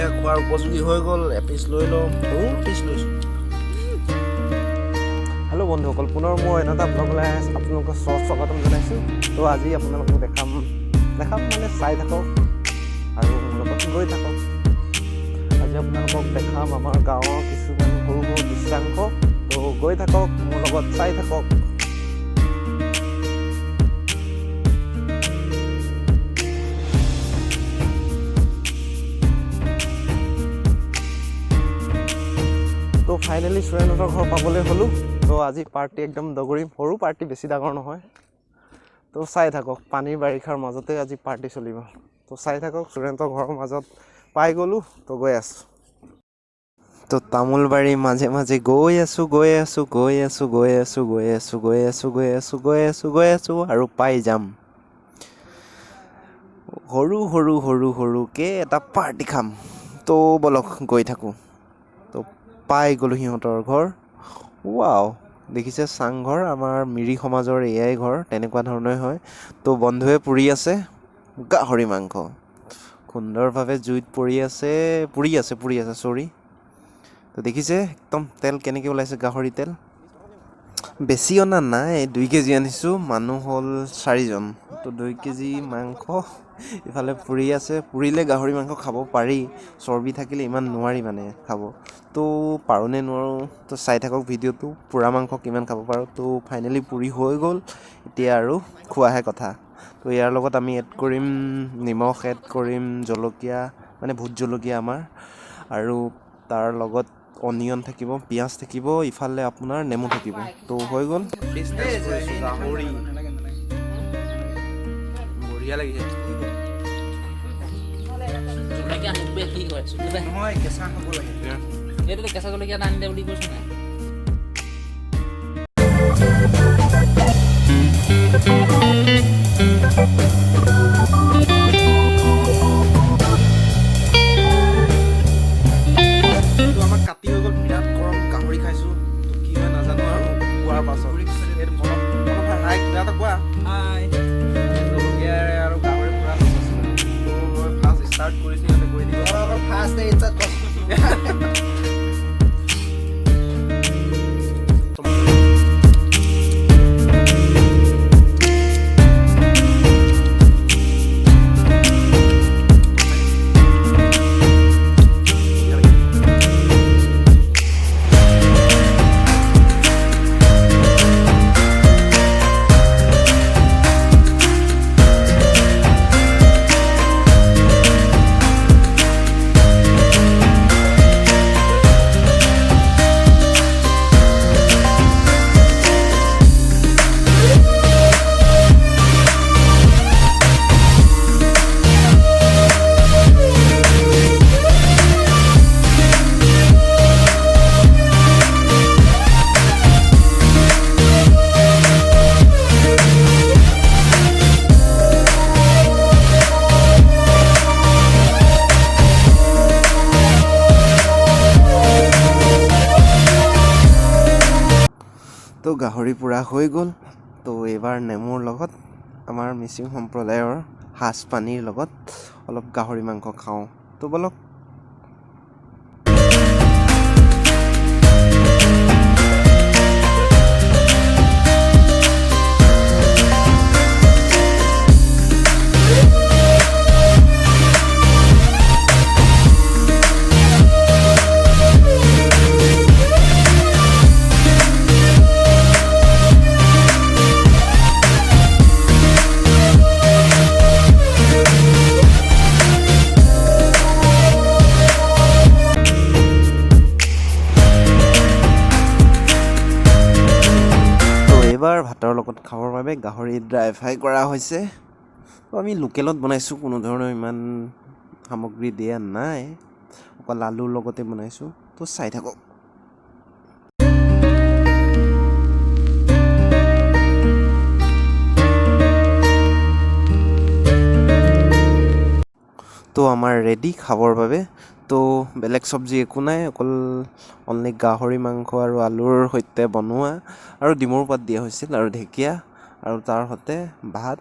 দুপৰীয়া খোৱাৰ উপযোগী হৈ গ'ল। এপিচ লৈ লওঁ, পিচ লৈছোঁ। হেল্ল' বন্ধুসকল, পুনৰ মই এটা ব্লগলৈ আপোনালোকক স্বাগতম জনাইছোঁ। তো আজি আপোনালোকক দেখাম মানে চাই থাকক আৰু মোৰ লগত গৈ থাকক। আজি আপোনালোকক দেখাম আমাৰ গাঁৱৰ কিছুমান সৰু সৰু দৃশ্যাংশ। তো গৈ থাকক, মোৰ লগত চাই থাকক। তো ফাইনেলি সুৰেণহঁতৰ ঘৰ পাবলৈ হ'লোঁ। তো আজি পাৰ্টি একদম দগৰি, সৰু পাৰ্টি, বেছি ডাঙৰ নহয়। তো চাই থাকক, পানীৰ বাৰিষাৰ মাজতে আজি পাৰ্টি চলিব। তো চাই থাকক, সুৰেণহঁতৰ ঘৰৰ মাজত পাই গ'লোঁ। তো গৈ আছোঁ। তো তামোলবাৰীৰ মাজে মাজে গৈ আছোঁ আৰু পাই যাম। সৰুকে এটা পাৰ্টি খাম। তো বলক গৈ থাকোঁ। তো পাই গ'লোঁ সিহঁতৰ ঘৰ। ৱাও, দেখিছে চাংঘৰ, আমাৰ মিৰি সমাজৰ এয়াই ঘৰ, তেনেকুৱা ধৰণে হয়। তো বন্ধুৱে পুৰি আছে গাহৰি মাংস, সুন্দৰভাৱে জুইত পুৰি আছে চৰি। তো দেখিছে একদম তেল কেনেকৈ ওলাইছে, গাহৰি তেল। বেছি অনা নাই, 2 কেজি আনিছোঁ, মানুহ হ'ল 4জন। তো 2 কেজি মাংস ইফালে পুৰি আছে। পুৰিলে গাহৰি মাংস খাব পাৰি, চৰ্বি থাকিলে ইমান নোৱাৰি মানে খাব। তো পাৰোঁনে নোৱাৰোঁ, তো চাই থাকক ভিডিঅ'টো, পুৰা মাংস কিমান খাব পাৰোঁ। তো ফাইনেলি পুৰি হৈ গ'ল, এতিয়া আৰু খোৱাহে কথা। তো ইয়াৰ লগত আমি এড কৰিম নিমখ, এড কৰিম জলকীয়া, মানে ভোট জলকীয়া আমাৰ, আৰু তাৰ লগত অনিয়ন থাকিব, পিঁয়াজ থাকিব, ইফালে আপোনাৰ নেমু থাকিব। তো হৈ গ'ল। গাহৰি বঢ়িয়া লাগিছে। নহয়, কেঁচা খাব লাগে। এইটো কেঁচা জলকীয়া এটা আনিলে বুলি কৈছোঁ নাই। আমাক কাটি হৈ গ'ল, বিৰাট গৰম, গাহৰি খাইছোঁ। তো কি হয় নাজানো আৰু খোৱাৰ পাছত। এইটো কিবা এটা কোৱা। জলকীয়াৰে আৰু গাহৰি পুৰা তো মই ফাৰ্ষ্ট ষ্টাৰ্ট কৰিছোঁ, সিহঁতে কৰি দিব। তো গাহৰি পুৰা হৈ গ'ল। তো এইবাৰ নেমুৰ লগত, আমাৰ মিচিং সম্প্ৰদায়ৰ সাজ পানীৰ লগত অলপ গাহৰি মাংস খাওঁ। তো বলক। এইবাৰ ভাতৰ লগত খাবৰ বাবে গাহৰি ড্ৰাই ফ্ৰাই কৰা হৈছে। তো আমি লোকেলত বনাইছোঁ, কোনো ধৰণৰ ইমান সামগ্ৰী দিয়া নাই, অকল আলুৰ লগতে বনাইছোঁ। তো চাই থাকক। তো আমাৰ ৰেডি খাবৰ বাবে। তো বেলেগ চব্জি একো নাই, অনলি গাহৰি মাংস আৰু আলুৰ সৈতে বনোৱা, আৰু ডিমৰ পাত দিয়া হৈছিল, আৰু ঢেকীয়া, আৰু তাৰ সৈতে ভাত।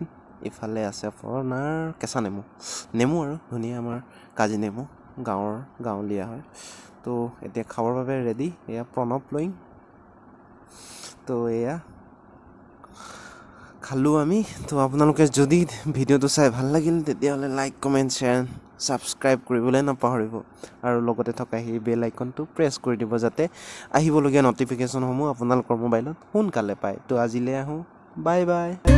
ইফালে আছে আপোনাৰ কেঁচা নেমু আৰু ধুনীয়া আমাৰ কাজি নেমু। গাঁৱলীয়া হয়। তো এতিয়া খাবৰ বাবে ৰেডি। এয়া প্ৰণৱ লৈ তো এয়া খালোঁ আমি। তো আপোনালোকে যদি ভিডিঅ'টো চাই ভাল লাগিল তেতিয়াহ'লে লাইক কমেণ্ট শ্বেয়াৰ ছাবস্ক্ৰাইব কৰিবলৈ নাপাহৰিব আৰু লগতে থকা সেই বেল আইকনটো প্ৰেছ কৰি দিব যাতে আহিবলগীয়া ন'টিফিকেশ্যনসমূহ আপোনালোকৰ মোবাইলত সোনকালে পায়। তো আজিলৈ আহোঁ, বাই বাই।